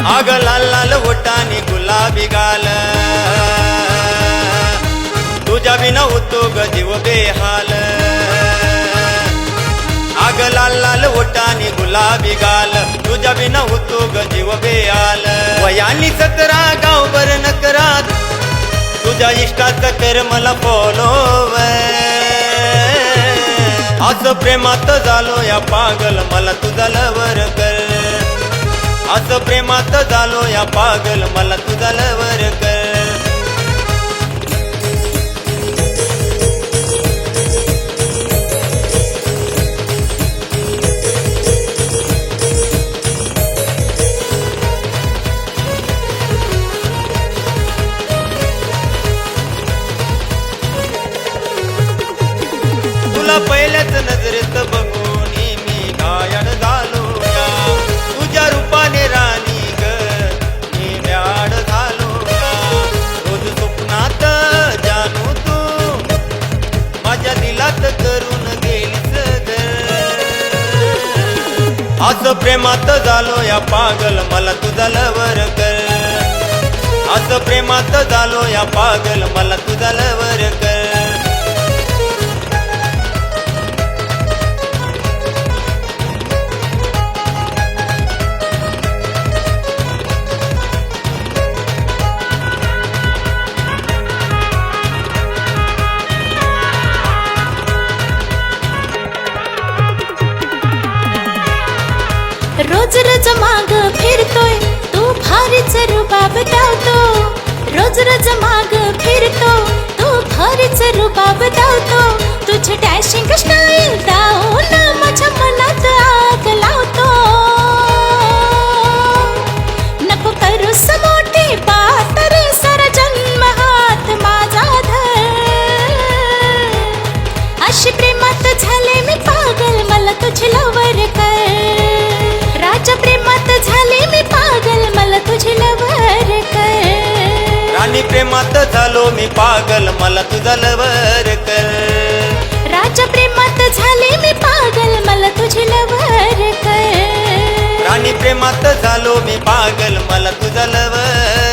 आग लाल लाल ओटाने गुलाबी गाल, तुझ्या बिना होतो ग जीव बेहाल. आग लाल लाल ओटाने गुलाबी गाल, तुझ्या बिना होतो ग जीव बेहाल. वयानी 17 गावभर नकरात, तुझ्या इष्टाचं कर मला फॉलोवर. असं प्रेमात झालो या पागल, मला तुझा लवर कर. असं प्रेमात झालो या पागल, मला तुझा लवर कर. तुला पहिल्याच नजरेत बघून मी घायाळ झालो या. तुझ्या रूपाने राणी ग मी म्याड झालो या. रोज स्वप्नात जानू तू माझ्या दिलात करून गेलीस ग. असं प्रेमात झालो या पागल, मला तुझा लवर कर. असं प्रेमात झालो या पागल, मला तुझा लवर कर. रोज रोज माग फिरतोय तू, भारीच रुबाब धावतो. रोज रोज माग फिरतो तू, भारीच रुबाब धावतो. तुझी डॅशिंग स्टाईल दावून माझ्या मनात आग लावतो. नको करूस मोठी बात रे, सारा जन्म हात माझा धर. अशी प्रेमात झाले मी पागल, मला तुझी लवर कर. राजा प्रेमात झाले मी पागल, मला तुझी लवर कर. राणी प्रेमात झालो मी पागल, मला तुझा लवर कर. राजा प्रेमात झाले मी पागल, मला तुझी लवर कर. राणी प्रेमात झालो मी पागल, मला तुझा लवर